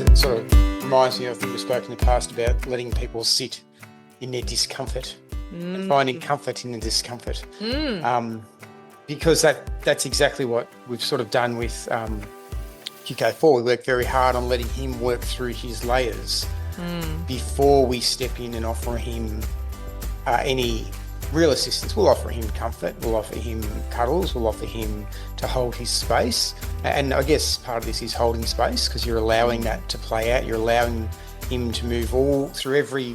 It sort of reminds me of things we've spoken in the past about letting people sit in their discomfort and finding comfort in the discomfort. Because that's exactly what we've sort of done with QK4. We work very hard on letting him work through his layers before we step in and offer him any real assistance. We'll offer him comfort, we'll offer him cuddles, we'll offer him to hold his space. And I guess part of this is holding space, because you're allowing that to play out. You're allowing him to move all through every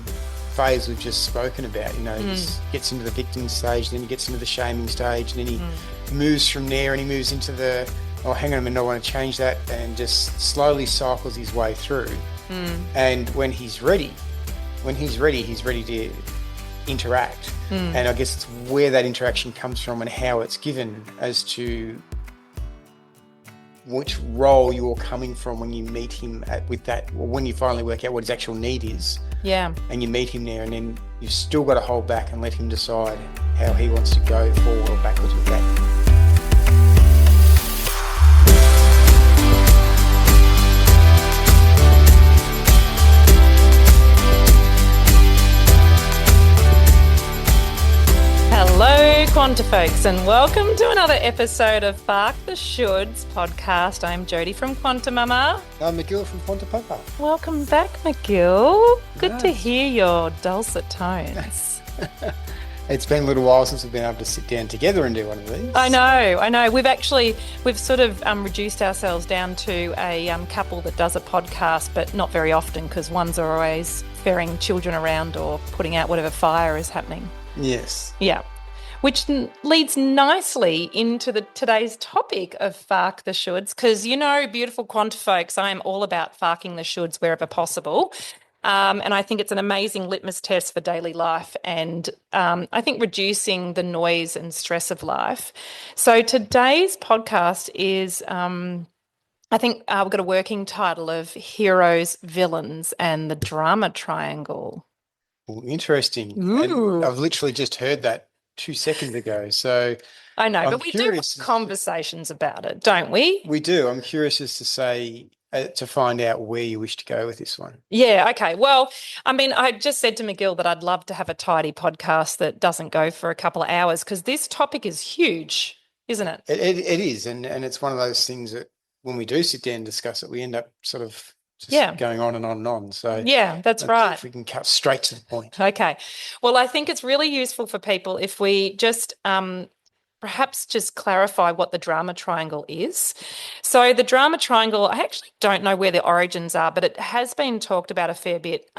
phase we've just spoken about. You know, he gets into the victim stage, then he gets into the shaming stage, and then he moves from there and he moves into the, oh, hang on a minute, I want to change that, and just slowly cycles his way through. And when he's ready, he's ready to interact. And I guess it's where that interaction comes from and how it's given as to which role you're coming from when you meet him with that, or when you finally work out what his actual need is. Yeah. And you meet him there, and then you've still got to hold back and let him decide how he wants to go forward or backwards with that. Hello, Quanta folks, and welcome to another episode of Faark The Shoulds podcast. I'm Jodi from QuantiMama. I'm McGill from QuantiPapa. Welcome back, McGill. Good to hear your dulcet tones. It's been a little while since we've been able to sit down together and do one of these. I know. We've sort of reduced ourselves down to a couple that does a podcast, but not very often, because ones are always ferrying children around or putting out whatever fire is happening. Yes. Yeah. Which leads nicely into today's topic of Faark the Shoulds, because, you know, beautiful Quanta folks, I am all about farking the shoulds wherever possible. And I think it's an amazing litmus test for daily life, and I think reducing the noise and stress of life. So today's podcast is, I think we've got a working title of Heroes, Villains, and the Drama Triangle. Well, interesting. And I've literally just heard that 2 seconds ago. So I know, but we do have conversations about it, don't we? We do. I'm curious as to say, to find out where you wish to go with this one. Yeah, okay. Well, I mean, I just said to McGill that I'd love to have a tidy podcast that doesn't go for a couple of hours, because this topic is huge, isn't it? It is. And it's one of those things that when we do sit down and discuss it, we end up sort of just going on and on and on. So yeah, that's right. If we can cut straight to the point. Okay. Well, I think it's really useful for people if we just perhaps just clarify what the drama triangle is. So the drama triangle, I actually don't know where the origins are, but it has been talked about a fair bit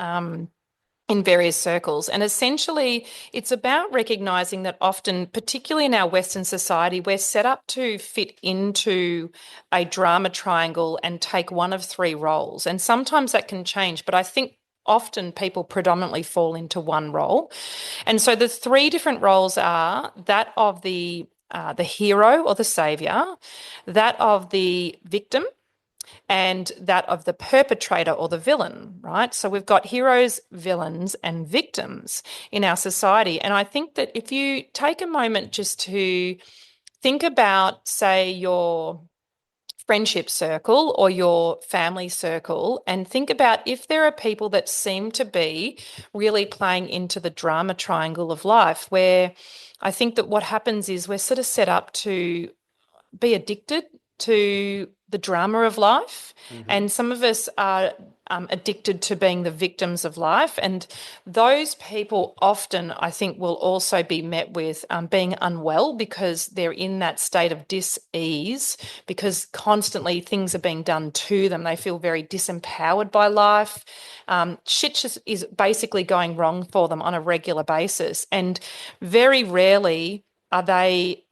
in various circles. And essentially, it's about recognising that often, particularly in our Western society, we're set up to fit into a drama triangle and take one of three roles. And sometimes that can change, but I think often people predominantly fall into one role. And so the three different roles are that of the hero or the saviour, that of the victim, and that of the perpetrator or the villain, right? So we've got heroes, villains, and victims in our society. And I think that if you take a moment just to think about, say, your friendship circle or your family circle, and think about if there are people that seem to be really playing into the drama triangle of life, where I think that what happens is we're sort of set up to be addicted to the drama of life. And some of us are addicted to being the victims of life. And those people often, I think, will also be met with being unwell, because they're in that state of dis-ease, because constantly things are being done to them. They feel very disempowered by life. Shit just is basically going wrong for them on a regular basis. And very rarely are they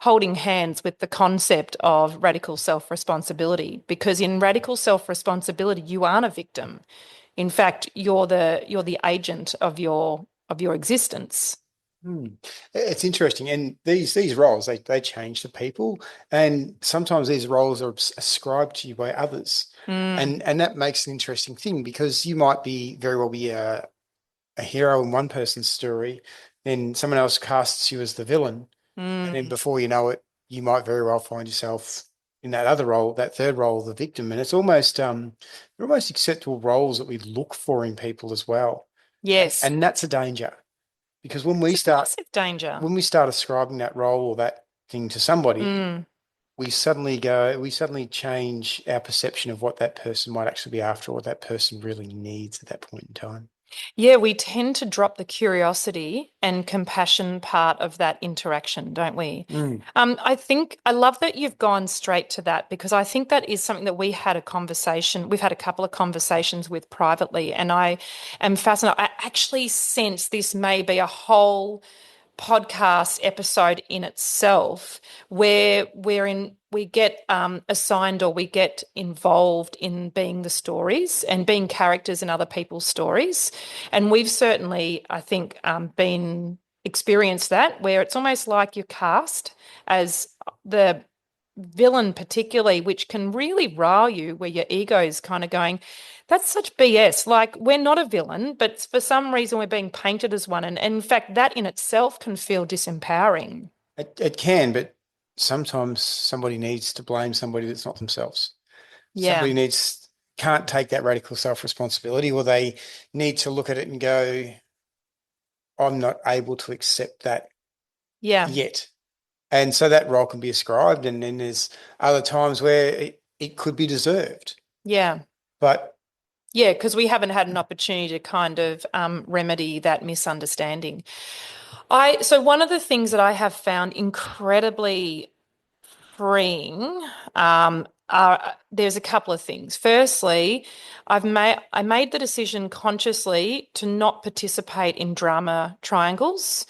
holding hands with the concept of radical self-responsibility, because in radical self-responsibility, you aren't a victim. In fact, you're the agent of your existence. It's interesting, and these roles they change to people, and sometimes these roles are ascribed to you by others, and that makes an interesting thing, because you might very well be a hero in one person's story, then someone else casts you as the villain. And then before you know it, you might very well find yourself in that other role, that third role, the victim. And it's almost they're almost acceptable roles that we look for in people as well. Yes. And that's a danger, because when It's a massive danger. we start ascribing that role or that thing to somebody, we suddenly change our perception of what that person might actually be after, or what that person really needs at that point in time. Yeah, we tend to drop the curiosity and compassion part of that interaction, don't we? I think I love that you've gone straight to that, because I think that is something that we've had a couple of conversations with privately, and I am fascinated. I actually sense this may be a whole podcast episode in itself, where we get assigned, or we get involved in being the stories and being characters in other people's stories. And we've certainly, I think, been experienced that, where it's almost like you're cast as the villain, particularly, which can really rile you, where your ego is kind of going, that's such BS. Like, we're not a villain, but for some reason we're being painted as one. And in fact, that in itself can feel disempowering. It can, but sometimes somebody needs to blame somebody that's not themselves. Yeah. Somebody can't take that radical self-responsibility, or they need to look at it and go, I'm not able to accept that yet. And so that role can be ascribed, and then there's other times where it could be deserved. Yeah. But yeah, because we haven't had an opportunity to kind of remedy that misunderstanding. So one of the things that I have found incredibly freeing, there's a couple of things. Firstly, I made the decision consciously to not participate in drama triangles.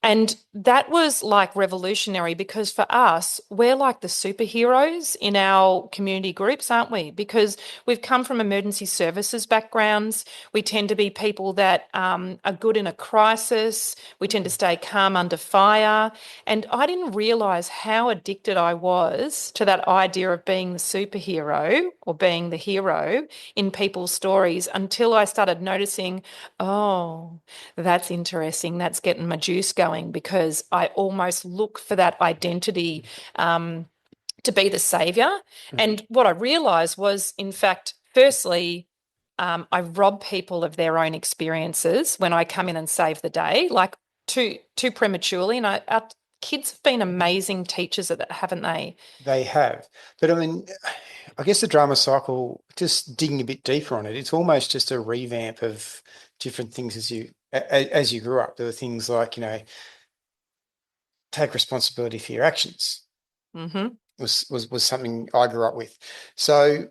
And that was like revolutionary, because for us, we're like the superheroes in our community groups, aren't we? Because we've come from emergency services backgrounds. We tend to be people that are good in a crisis. We tend to stay calm under fire. And I didn't realize how addicted I was to that idea of being the superhero or being the hero in people's stories, until I started noticing, oh, that's interesting. That's getting my juice going, because I almost look for that identity to be the savior. And what I realized was, in fact, firstly, I rob people of their own experiences when I come in and save the day, like too prematurely. And our kids have been amazing teachers at that, haven't they? They have. But I mean, I guess the drama cycle, just digging a bit deeper on it, it's almost just a revamp of different things as you grew up. There were things like, take responsibility for your actions. Was something I grew up with. So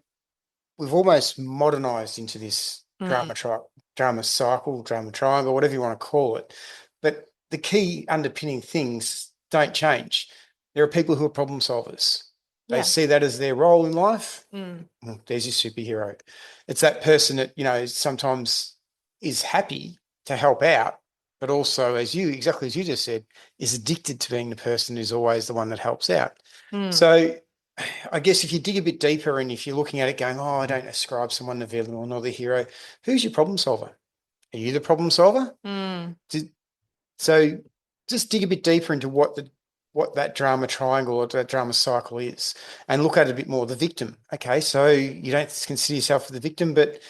we've almost modernized into this drama cycle, drama triangle, whatever you want to call it. But the key underpinning things don't change. There are people who are problem solvers. They see that as their role in life. Well, there's your superhero. It's that person that, sometimes is happy to help out, but also, exactly as you just said, is addicted to being the person who's always the one that helps out. So I guess if you dig a bit deeper, and if you're looking at it going, oh, I don't ascribe someone the villain or not the hero, who's your problem solver? Are you the problem solver? So just dig a bit deeper into what that drama triangle or that drama cycle is, and look at it a bit more. The victim. Okay, so you don't consider yourself the victim, but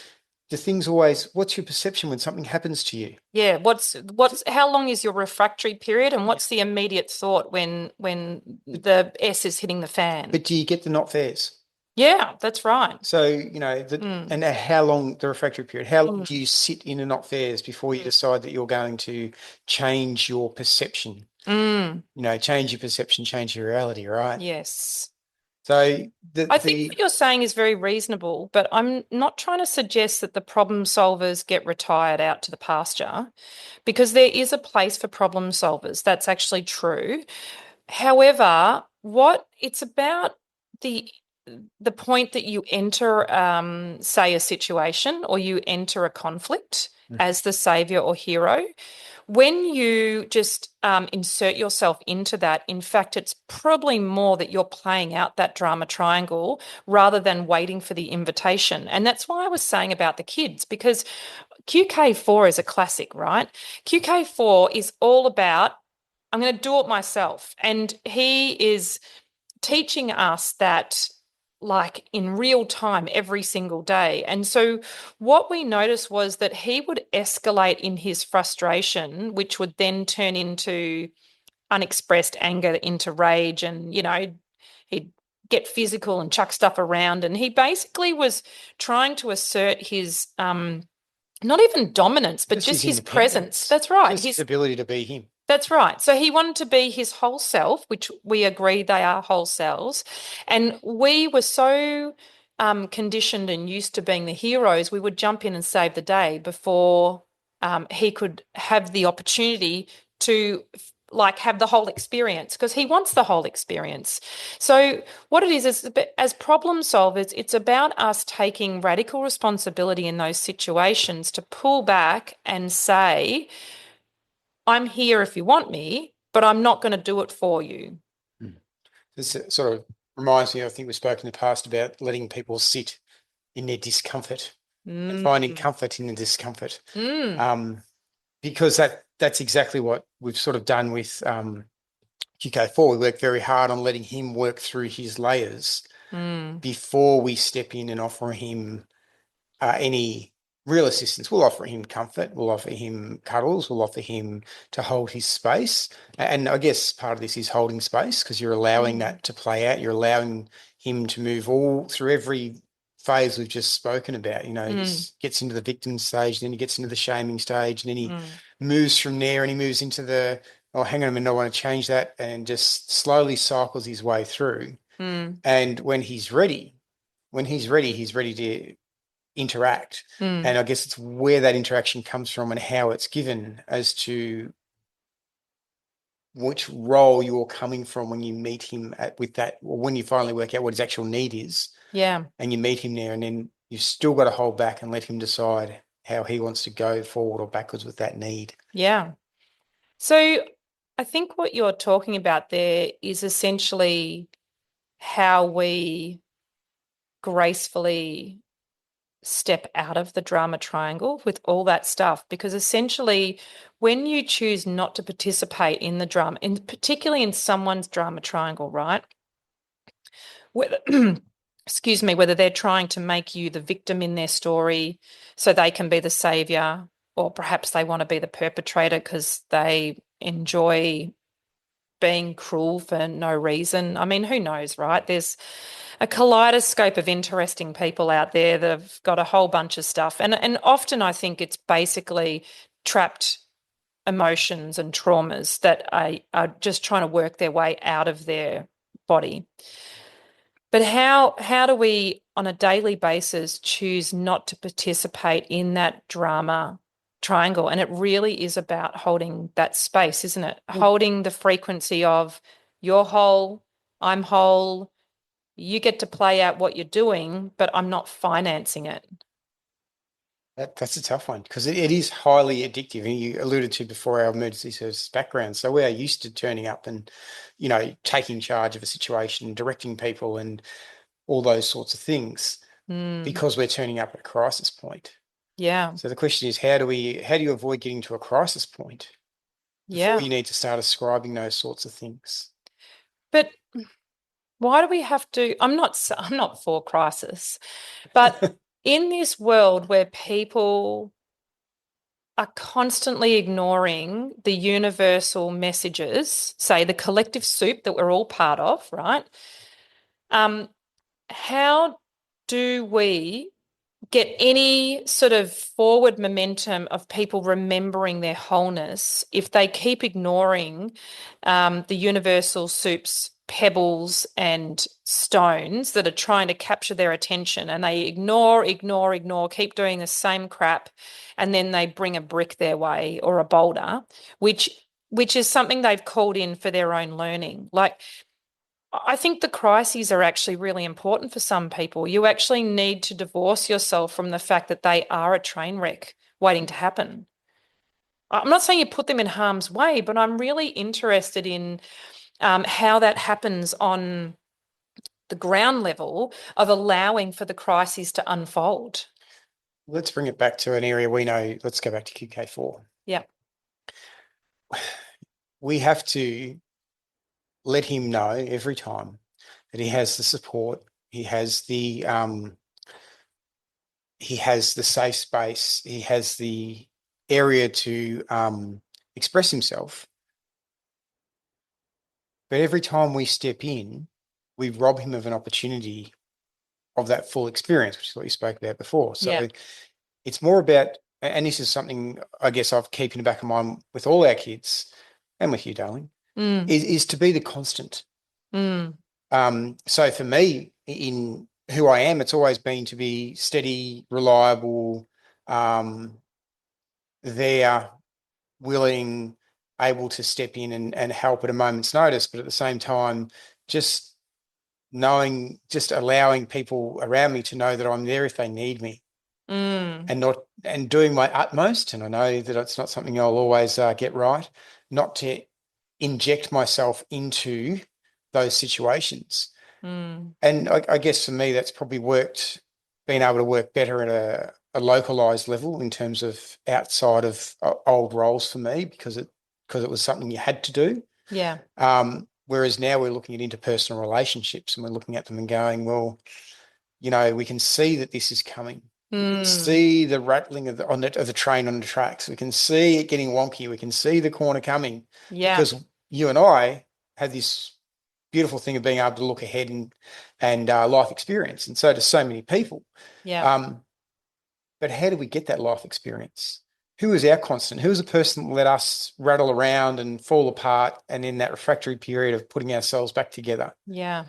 the thing's always, what's your perception when something happens to you? Yeah, how long is your refractory period, and what's the immediate thought when the S is hitting the fan? But do you get the not fairs? Yeah, that's right. So, and how long the refractory period, how long do you sit in a not fairs before you decide that you're going to change your perception? Change your perception, change your reality, right? Yes. So I think what you're saying is very reasonable, but I'm not trying to suggest that the problem solvers get retired out to the pasture, because there is a place for problem solvers. That's actually true. However, what it's about the point that you enter, say, a situation, or you enter a conflict as the savior or hero. When you just insert yourself into that, in fact, it's probably more that you're playing out that drama triangle rather than waiting for the invitation. And that's why I was saying about the kids, because QK4 is a classic, right? QK4 is all about, I'm going to do it myself. And he is teaching us that like in real time every single day. And so what we noticed was that he would escalate in his frustration, which would then turn into unexpressed anger, into rage, and he'd get physical and chuck stuff around. And he basically was trying to assert his not even dominance, but just his presence. That's right. Just his ability to be him. That's right. So he wanted to be his whole self, which we agree they are whole selves. And we were so conditioned and used to being the heroes, we would jump in and save the day before he could have the opportunity to like have the whole experience, because he wants the whole experience. So what it is as problem solvers, it's about us taking radical responsibility in those situations to pull back and say, I'm here if you want me, but I'm not going to do it for you. This sort of reminds me, I think we've spoken in the past about letting people sit in their discomfort and finding comfort in the discomfort. Because that's exactly what we've sort of done with QK4. We work very hard on letting him work through his layers before we step in and offer him any real assistance. We'll offer him comfort, we'll offer him cuddles, we'll offer him to hold his space. And I guess part of this is holding space, because you're allowing that to play out. You're allowing him to move all through every phase we've just spoken about. He gets into the victim stage, then he gets into the shaming stage, and then he moves from there and he moves into the, oh, hang on a minute, I want to change that, and just slowly cycles his way through. And when he's ready, he's ready to interact. And I guess it's where that interaction comes from and how it's given as to which role you're coming from when you meet him with that, or when you finally work out what his actual need is. Yeah. And you meet him there, and then you've still got to hold back and let him decide how he wants to go forward or backwards with that need. Yeah. So I think what you're talking about there is essentially how we gracefully step out of the drama triangle with all that stuff, because essentially when you choose not to participate in the drama, and particularly in someone's drama triangle, right? Whether, excuse me, whether they're trying to make you the victim in their story so they can be the savior, or perhaps they want to be the perpetrator because they enjoy being cruel for no reason. I mean, who knows, right? There's a kaleidoscope of interesting people out there that have got a whole bunch of stuff. And often I think it's basically trapped emotions and traumas that are just trying to work their way out of their body. But how do we on a daily basis choose not to participate in that drama triangle? And it really is about holding that space, isn't it? Holding the frequency of you're whole, I'm whole, you get to play out what you're doing, but I'm not financing it. That's a tough one, because it is highly addictive. And you alluded to before our emergency services background. So we are used to turning up and, taking charge of a situation, directing people and all those sorts of things, because we're turning up at a crisis point. Yeah. So the question is, how do you avoid getting to a crisis point before you need to start ascribing those sorts of things? But why do we have to? I'm not for crisis, but in this world where people are constantly ignoring the universal messages, say the collective soup that we're all part of, right? How do we get any sort of forward momentum of people remembering their wholeness if they keep ignoring the universal soup's pebbles and stones that are trying to capture their attention, and they ignore, keep doing the same crap, and then they bring a brick their way or a boulder, which is something they've called in for their own learning. Like, I think the crises are actually really important for some people. You actually need to divorce yourself from the fact that they are a train wreck waiting to happen. I'm not saying you put them in harm's way, but I'm really interested in how that happens on the ground level of allowing for the crises to unfold. Let's bring it back to an area we know. Let's go back to QK4. Yeah. We have to let him know every time that he has the support, he has the safe space, he has the area to express himself. But every time we step in, we rob him of an opportunity of that full experience, which is what you spoke about before. So it's more about, and this is something I guess I've keep in the back of mind with all our kids and with you, darling, is to be the constant. So for me, in who I am, it's always been to be steady, reliable, there, willing, able to step in and help at a moment's notice, but at the same time, just allowing people around me to know that I'm there if they need me, and doing my utmost. And I know that it's not something I'll always get right, not to inject myself into those situations. And I guess for me, that's probably been able to work better at a localized level in terms of outside of old roles for me, because it was something you had to do. Yeah. Whereas now we're looking at interpersonal relationships and we're looking at them and going, well, we can see that this is coming. We can see the rattling of the train on the tracks. We can see it getting wonky. We can see the corner coming. Yeah. Because you and I have this beautiful thing of being able to look ahead and life experience. And so do so many people. Yeah. But how do we get that life experience? Who is our constant? Who is the person that let us rattle around and fall apart, and in that refractory period of putting ourselves back together? Yeah.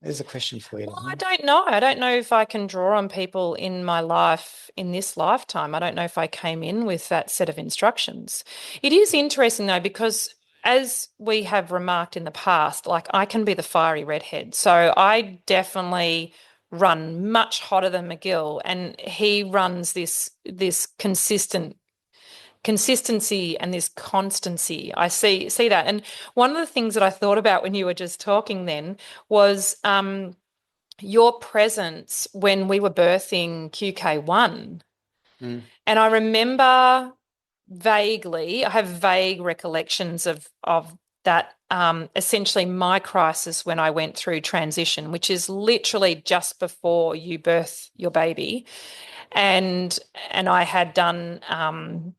There's a question for you. Well, I don't know. I don't know if I can draw on people in my life in this lifetime. I don't know if I came in with that set of instructions. It is interesting, though, because as we have remarked in the past, like, I can be the fiery redhead. So I definitely run much hotter than McGill, and he runs this consistency and this constancy. I see that. And one of the things that I thought about when you were just talking then was your presence when we were birthing QK1. And I remember vaguely, I have vague recollections of that, essentially my crisis when I went through transition, which is literally just before you birth your baby. And I had done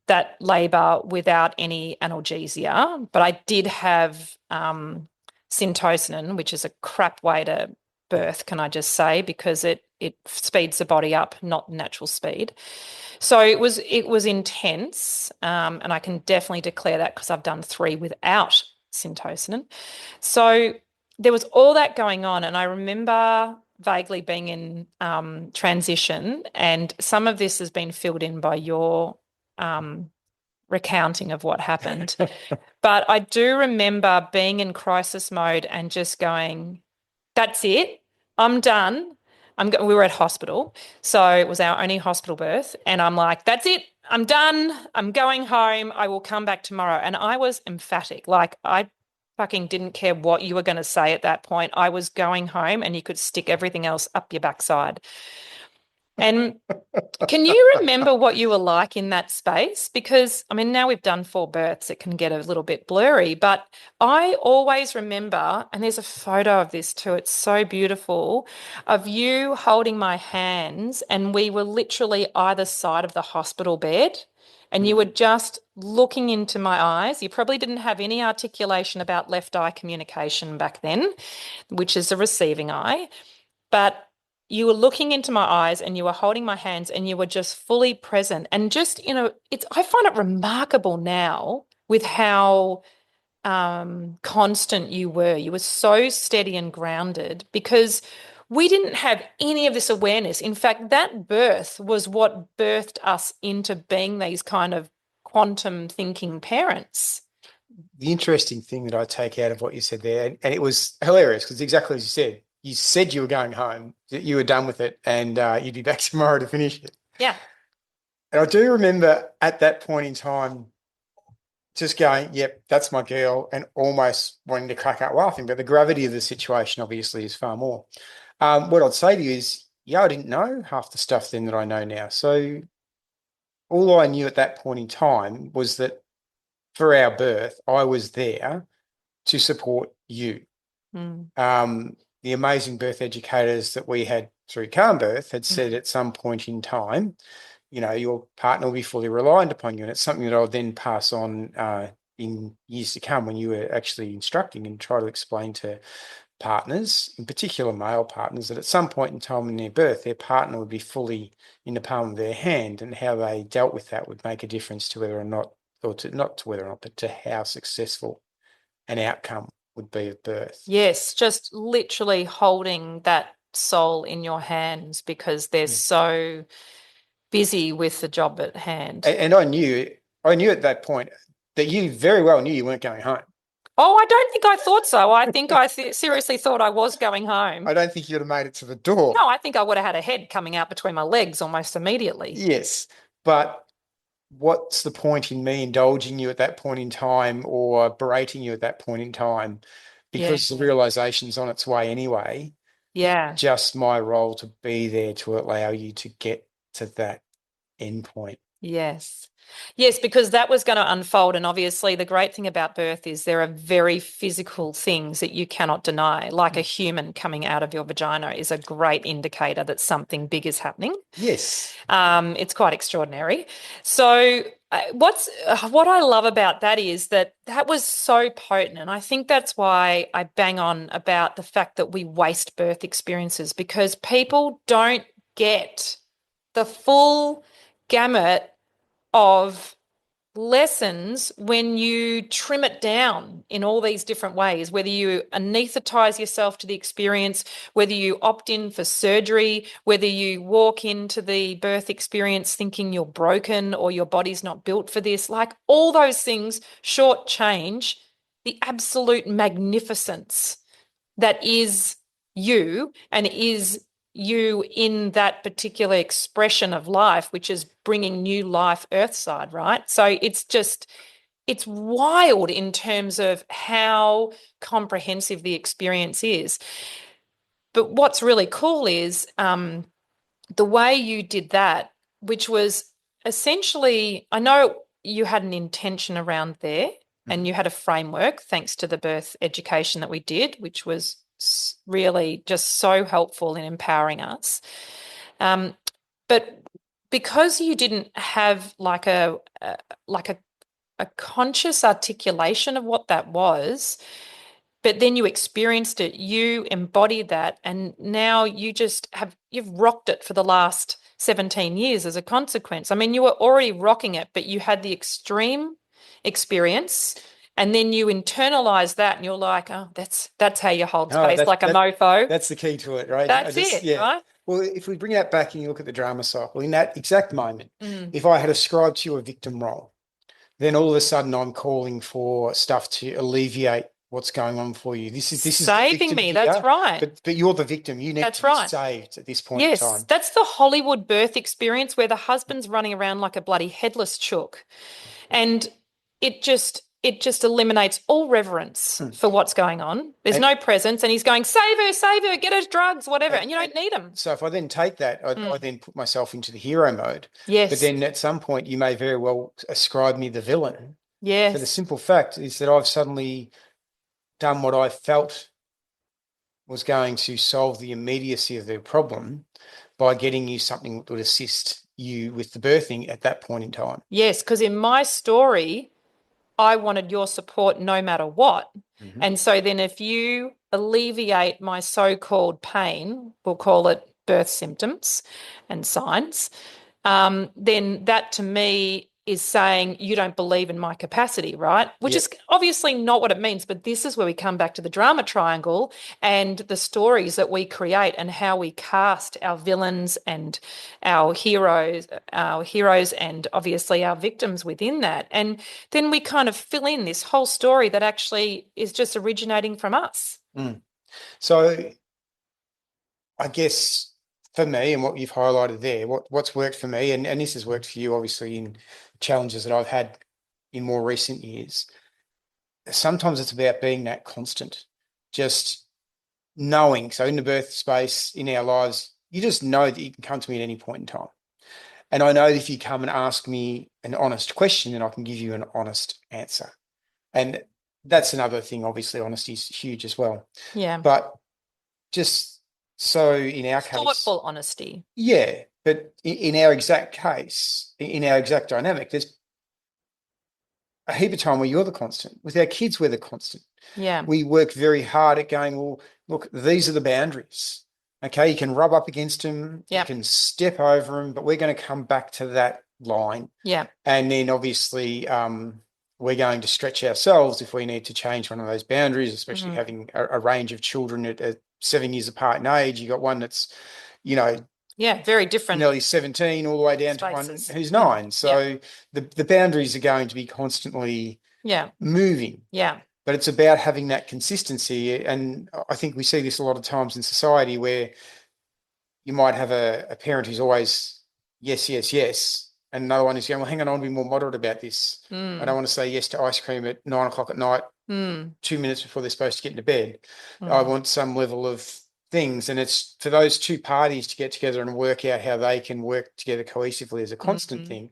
that labour without any analgesia, but I did have syntocinon, which is a crap way to birth, can I just say, because it speeds the body up, not natural speed. So it was intense, and I can definitely declare that because I've done 3 without syntocinon. So there was all that going on, and I remember vaguely being in transition, and some of this has been filled in by your recounting of what happened. But I do remember being in crisis mode and just going, that's it, I'm done. We were at hospital, so it was our only hospital birth, and I'm like, that's it, I'm done, I'm going home, I will come back tomorrow. And I was emphatic. Like, I fucking didn't care what you were going to say at that point. I was going home, and you could stick everything else up your backside. And can you remember what you were like in that space? Because, I mean, now we've done 4 births, it can get a little bit blurry, but I always remember, and there's a photo of this too, it's so beautiful, of you holding my hands, and we were literally either side of the hospital bed, and you were just looking into my eyes. You probably didn't have any articulation about left eye communication back then, which is the receiving eye, but you were looking into my eyes, and you were holding my hands, and you were just fully present. And just, I find it remarkable now with how constant you were. You were so steady and grounded, because we didn't have any of this awareness. In fact, that birth was what birthed us into being these kind of quantum thinking parents. The interesting thing that I take out of what you said there, and it was hilarious because exactly as you said. You said you were going home, that you were done with it, and you'd be back tomorrow to finish it. Yeah. And I do remember at that point in time just going, yep, that's my girl, and almost wanting to crack out laughing. But the gravity of the situation obviously is far more. What I'd say to you is, I didn't know half the stuff then that I know now. So all I knew at that point in time was that for our birth, I was there to support you. the amazing birth educators that we had through Calm Birth had said at some point in time, your partner will be fully reliant upon you. And it's something that I'll then pass on in years to come when you were actually instructing and try to explain to partners, in particular male partners, that at some point in time in their birth, their partner would be fully in the palm of their hand, and how they dealt with that would make a difference to whether or not, not to whether or not, but to how successful an outcome would be of birth. Yes, just literally holding that soul in your hands because they're so busy with the job at hand. And I knew at that point that you very well knew you weren't going home. Oh, I don't think I thought so. I think I seriously thought I was going home. I don't think you'd have made it to the door. No, I think I would have had a head coming out between my legs almost immediately. Yes, but what's the point in me indulging you at that point in time or berating you at that point in time? Because the realization's on its way anyway. Yeah. It's just my role to be there to allow you to get to that end point. Yes. Yes, because that was going to unfold. And obviously the great thing about birth is there are very physical things that you cannot deny, like a human coming out of your vagina is a great indicator that something big is happening. Yes. It's quite extraordinary. So what I love about that is that was so potent. And I think that's why I bang on about the fact that we waste birth experiences, because people don't get the full gamut of lessons when you trim it down in all these different ways, whether you anesthetize yourself to the experience, whether you opt in for surgery, whether you walk into the birth experience thinking you're broken or your body's not built for this, like all those things shortchange the absolute magnificence that is you and is you in that particular expression of life, which is bringing new life earthside, right? So it's wild in terms of how comprehensive the experience is. But what's really cool is the way you did that, which was essentially, I know you had an intention around there and you had a framework thanks to the birth education that we did, which was really just so helpful in empowering us. But because you didn't have like a conscious articulation of what that was, but then you experienced it, you embodied that, and now you've rocked it for the last 17 years as a consequence. I mean, you were already rocking it, but you had the extreme experience. And then you internalize that and you're like, oh, that's how you hold space, like a mofo. That's the key to it, right? That's it, right? Well, if we bring that back and you look at the drama cycle, in that exact moment, if I had ascribed to you a victim role, then all of a sudden I'm calling for stuff to alleviate what's going on for you. This is saving me. That's right. But you're the victim. You need to be saved at this point in time. Yes, that's the Hollywood birth experience where the husband's running around like a bloody headless chook. And it just eliminates all reverence for what's going on. There's no presence, and he's going, save her, get her drugs, whatever, and you don't need them. So if I then take that, I then put myself into the hero mode. Yes. But then at some point you may very well ascribe me the villain. Yes. So the simple fact is that I've suddenly done what I felt was going to solve the immediacy of the problem by getting you something that would assist you with the birthing at that point in time. Yes, because in my story, I wanted your support no matter what. Mm-hmm. And so then if you alleviate my so-called pain, we'll call it birth symptoms and signs, then that to me is saying you don't believe in my capacity, right? Which is obviously not what it means, but this is where we come back to the drama triangle and the stories that we create and how we cast our villains and our heroes and obviously our victims within that. And then we kind of fill in this whole story that actually is just originating from us. So I guess for me and what you've highlighted there, what's worked for me, and this has worked for you obviously in challenges that I've had in more recent years, sometimes it's about being that constant, just knowing. So in the birth space, in our lives, you just know that you can come to me at any point in time. And I know that if you come and ask me an honest question, then I can give you an honest answer. And that's another thing, obviously, honesty is huge as well. Yeah. But just so in our case, Thoughtful honesty. yeah, but in our exact case, in our exact dynamic, there's a heap of time where you're the constant. With our kids, we're the constant. Yeah. We work very hard at going, well, look, these are the boundaries. Okay, you can rub up against them, you Yeah. can step over them, but we're going to come back to that line. Yeah. And then obviously, we're going to stretch ourselves if we need to change one of those boundaries, especially having a range of children at 7 years apart in age. You've got one that's, you know, Yeah, very different nearly 17 all the way down spaces. to one who's 9. So the boundaries are going to be constantly moving. Yeah. But it's about having that consistency. And I think we see this a lot of times in society where you might have a parent who's always yes, yes, yes. And another one is going, well, hang on, I want to be more moderate about this. I don't want to say yes to ice cream at 9 o'clock at night, 2 minutes before they're supposed to get into bed. I want some level of things. And it's for those two parties to get together and work out how they can work together cohesively as a constant thing.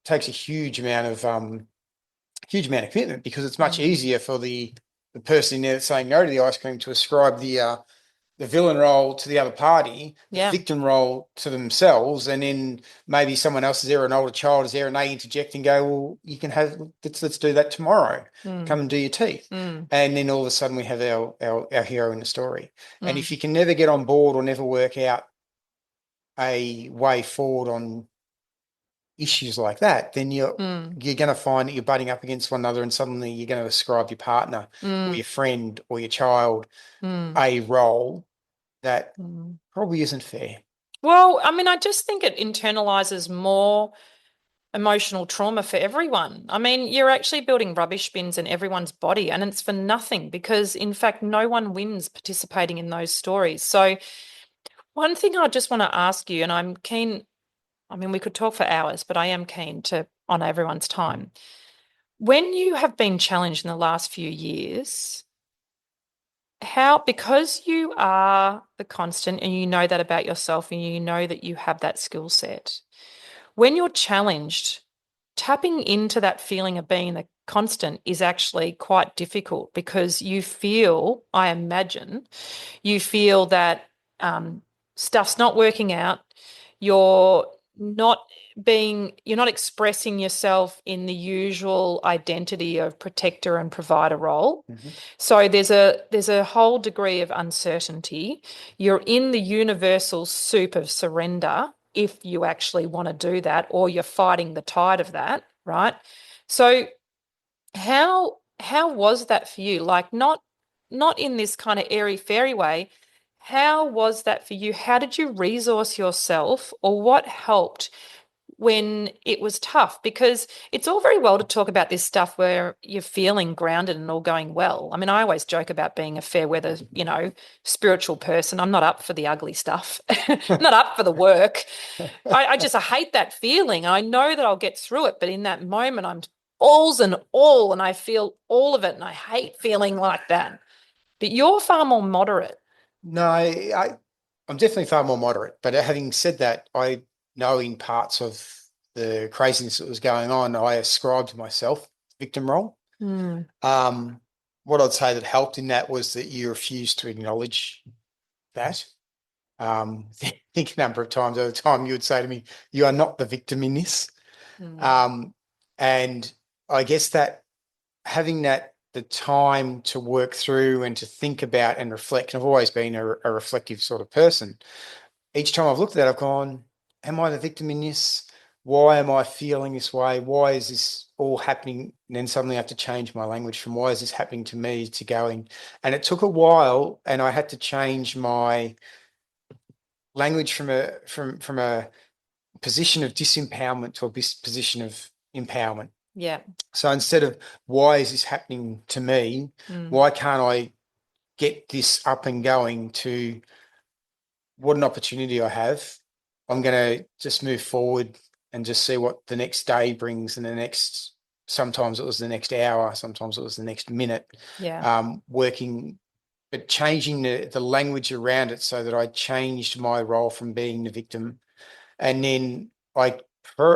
Takes a huge amount of commitment, because it's much easier for the person in there that's saying no to the ice cream to ascribe the villain role to the other party, the victim role to themselves, and then maybe someone else is there, an older child is there, and they interject and go, well, you can have, let's do that tomorrow. Come and do your teeth. And then all of a sudden we have our hero in the story. And if you can never get on board or never work out a way forward on issues like that, then you're going to find that you're butting up against one another, and suddenly you're going to ascribe your partner or your friend or your child a role that probably isn't fair. Well, I mean, I just think it internalizes more emotional trauma for everyone. I mean, you're actually building rubbish bins in everyone's body, and it's for nothing, because in fact, no one wins participating in those stories. So one thing I just want to ask you, and I'm keen, I mean, we could talk for hours, but I am keen to honor everyone's time. When you have been challenged in the last few years, because you are the constant and you know that about yourself and you know that you have that skill set, when you're challenged, tapping into that feeling of being the constant is actually quite difficult, because you feel, I imagine, you feel that stuff's not working out. You're not you're not expressing yourself in the usual identity of protector and provider role. So there's a whole degree of uncertainty. You're in the universal soup of surrender, if you actually want to do that, or you're fighting the tide of that, right? So how was that for you? Like, not in this kind of airy fairy way. How was that for you? How did you resource yourself, or what helped when it was tough? Because it's all very well to talk about this stuff where you're feeling grounded and all going well. I mean, I always joke about being a fair weather, spiritual person. I'm not up for the ugly stuff. I'm not up for the work. I hate that feeling. I know that I'll get through it, but in that moment, I'm alls and all, and I feel all of it, and I hate feeling like that. But you're far more moderate. No, I'm definitely far more moderate. But having said that, I know in parts of the craziness that was going on, I ascribed to myself the victim role. What I'd say that helped in that was that you refused to acknowledge that. I think a number of times over time you would say to me, you are not the victim in this. And I guess that having the time to work through and to think about and reflect, and I've always been a reflective sort of person. Each time I've looked at that, I've gone, am I the victim in this? Why am I feeling this way? Why is this all happening? And then suddenly I have to change my language from why is this happening to me to going. And it took a while, and I had to change my language from a position of disempowerment to a position of empowerment. Yeah. So instead of why is this happening to me, why can't I get this up and going, to what an opportunity I have. I'm going to just move forward and just see what the next day brings, and sometimes it was the next hour, sometimes it was the next minute. Working, but changing the language around it so that I changed my role from being the victim. And then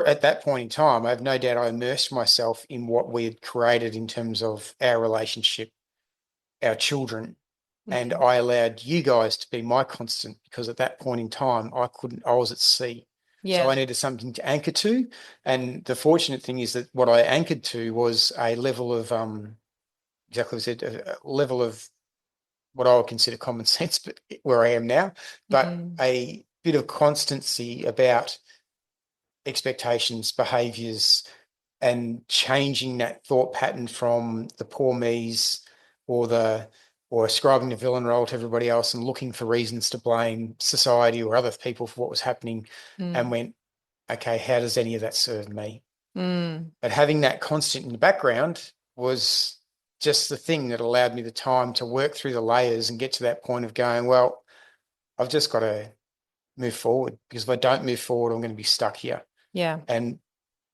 at that point in time, I have no doubt I immersed myself in what we had created in terms of our relationship, our children, And I allowed you guys to be my constant, because at that point in time, I was at sea. Yeah. So I needed something to anchor to. And the fortunate thing is that what I anchored to was a level of, exactly as I said, a level of what I would consider common sense, but where I am now, but a bit of constancy about expectations, behaviors, and changing that thought pattern from the poor me's or ascribing the villain role to everybody else and looking for reasons to blame society or other people for what was happening, and went, okay, how does any of that serve me? But having that constant in the background was just the thing that allowed me the time to work through the layers and get to that point of going, well, I've just got to move forward, because if I don't move forward, I'm going to be stuck here. Yeah. And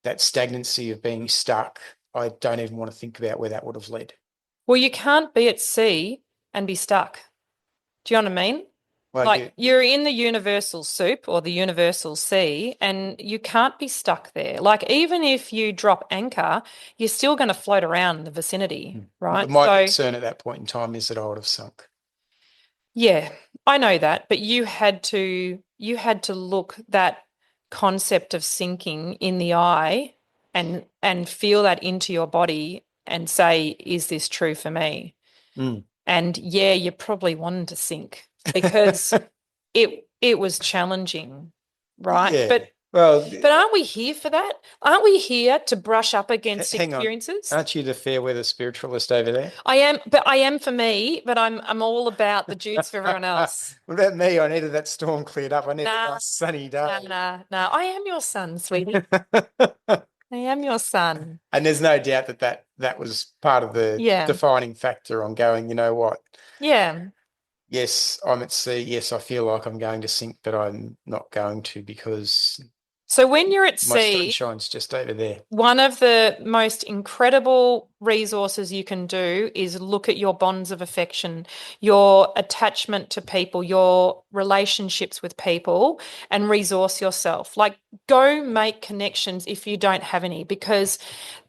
that stagnancy of being stuck, I don't even want to think about where that would have led. Well, you can't be at sea and be stuck. Do you know what I mean? Well, Like you're in the universal soup or the universal sea, and you can't be stuck there. Like even if you drop anchor, you're still going to float around the vicinity, right? My concern at that point in time is that I would have sunk. Yeah, I know that, but you had to look that concept of sinking in the eye and feel that into your body and say, is this true for me? And yeah, you probably wanted to sink because it was challenging, right? Yeah. But Well, aren't we here for that? Aren't we here to brush up against hang on. experiences? Aren't you the fair weather spiritualist over there? I am for me, but I'm all about the Jutes for everyone else. What about me? I needed that storm cleared up. I needed a nice sunny day. No. I am your son, sweetie. I am your son. And there's no doubt that was part of the defining factor on going, you know what? Yeah. Yes, I'm at sea. Yes, I feel like I'm going to sink, but I'm not going to, because So when you're at my sea, sunshine's just over there. one of the most incredible resources you can do is look at your bonds of affection, your attachment to people, your relationships with people, and resource yourself. Like, go make connections if you don't have any, because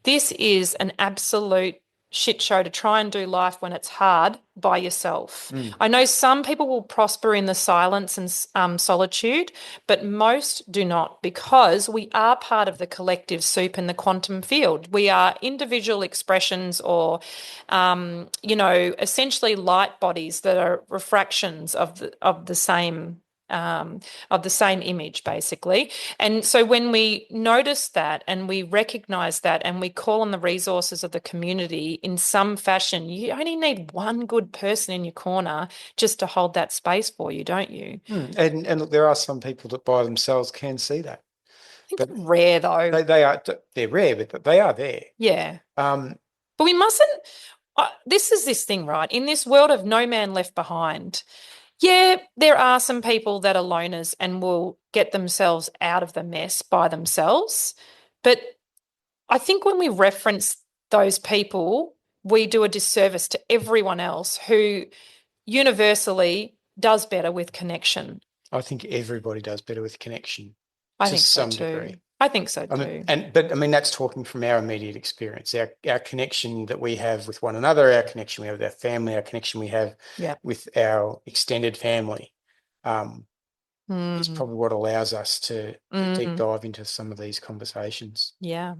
this is an absolute shit show to try and do life when it's hard by yourself. I know some people will prosper in the silence and solitude, but most do not, because we are part of the collective soup in the quantum field. We are individual expressions or, essentially light bodies that are refractions of the same image, basically. And so when we notice that and we recognize that and we call on the resources of the community in some fashion, you only need one good person in your corner just to hold that space for you, don't you? And look, there are some people that by themselves can see that. I think they're rare though. They're rare, but they are there. Yeah. But we mustn't, this is this thing, right? In this world of no man left behind, yeah, there are some people that are loners and will get themselves out of the mess by themselves. But I think when we reference those people, we do a disservice to everyone else who universally does better with connection. I think everybody does better with connection. I think so too. Degree. I think so too. But that's talking from our immediate experience, our connection that we have with one another, our connection we have with our family, our connection we have with our extended family. It's probably what allows us to deep dive into some of these conversations. Yeah.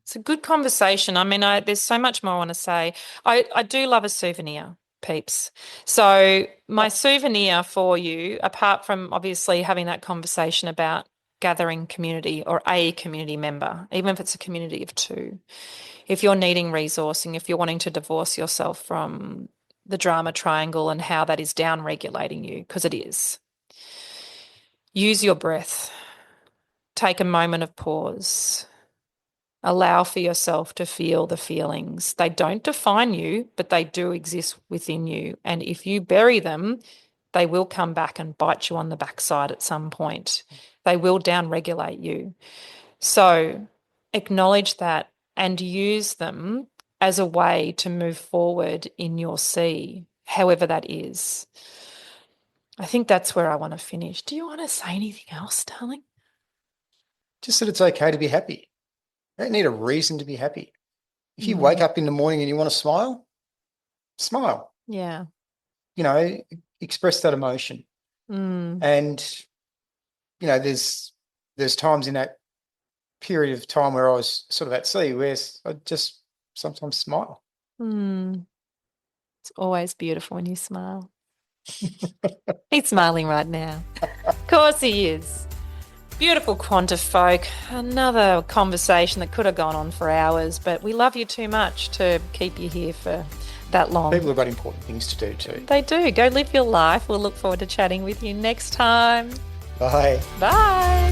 It's a good conversation. I mean, there's so much more I want to say. I do love a souvenir, peeps. So my souvenir for you, apart from obviously having that conversation about gathering community or a community member, even if it's a community of two, if you're needing resourcing, if you're wanting to divorce yourself from the drama triangle and how that is down regulating you, because it is, use your breath. Take a moment of pause. Allow for yourself to feel the feelings. They don't define you, but they do exist within you. And if you bury them, they will come back and bite you on the backside at some point. They will downregulate you. So acknowledge that and use them as a way to move forward in your sea, however that is. I think that's where I want to finish. Do you want to say anything else, darling? Just that it's okay to be happy. You don't need a reason to be happy. If you wake up in the morning and you want to smile, smile. Yeah. Express that emotion. And, there's times in that period of time where I was sort of at sea where I just sometimes smile. It's always beautiful when you smile. He's smiling right now. Of course he is. Beautiful Quantifolk. Another conversation that could have gone on for hours, but we love you too much to keep you here for that long. People have got important things to do too. They do. Go live your life. We'll look forward to chatting with you next time. Bye. Bye.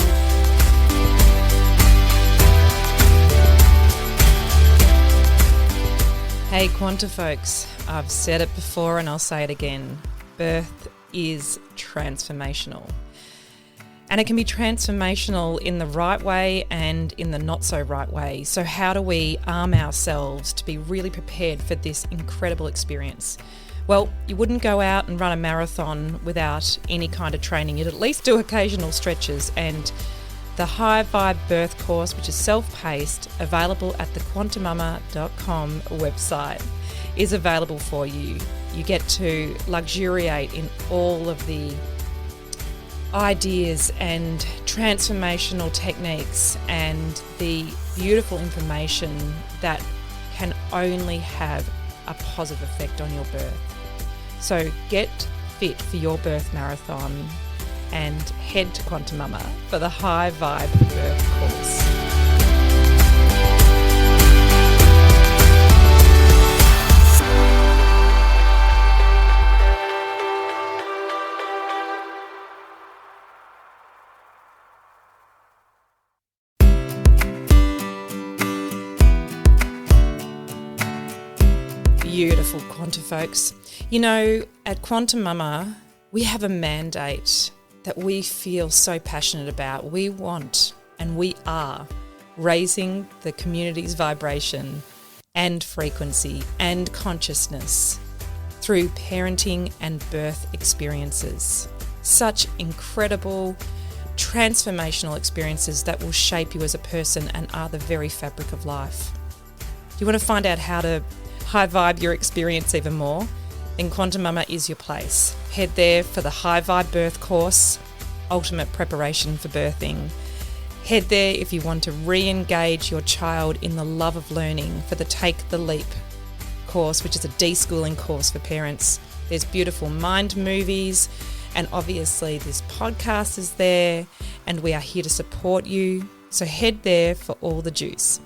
Hey Quantifolks, I've said it before and I'll say it again. Birth is transformational. And it can be transformational in the right way and in the not so right way. So how do we arm ourselves to be really prepared for this incredible experience? Well, you wouldn't go out and run a marathon without any kind of training. You'd at least do occasional stretches, and the High Vibe Birth course, which is self-paced, available at the QuantiMama.com website, is available for you. You get to luxuriate in all of the ideas and transformational techniques and the beautiful information that can only have a positive effect on your birth. So get fit for your birth marathon and head to QuantiMama for the High Vibe Birth course. Beautiful Quantifolks. At QuantiMama, we have a mandate that we feel so passionate about. We want and we are raising the community's vibration and frequency and consciousness through parenting and birth experiences. Such incredible, transformational experiences that will shape you as a person and are the very fabric of life. Do you want to find out how to high vibe your experience even more? Then QuantiMama is your place. Head there for the High Vibe Birth course, ultimate preparation for birthing. Head there if you want to re-engage your child in the love of learning for the Take the Leap course, which is a deschooling course for parents. There's beautiful mind movies, and obviously this podcast is there, and we are here to support you. So head there for all the juice.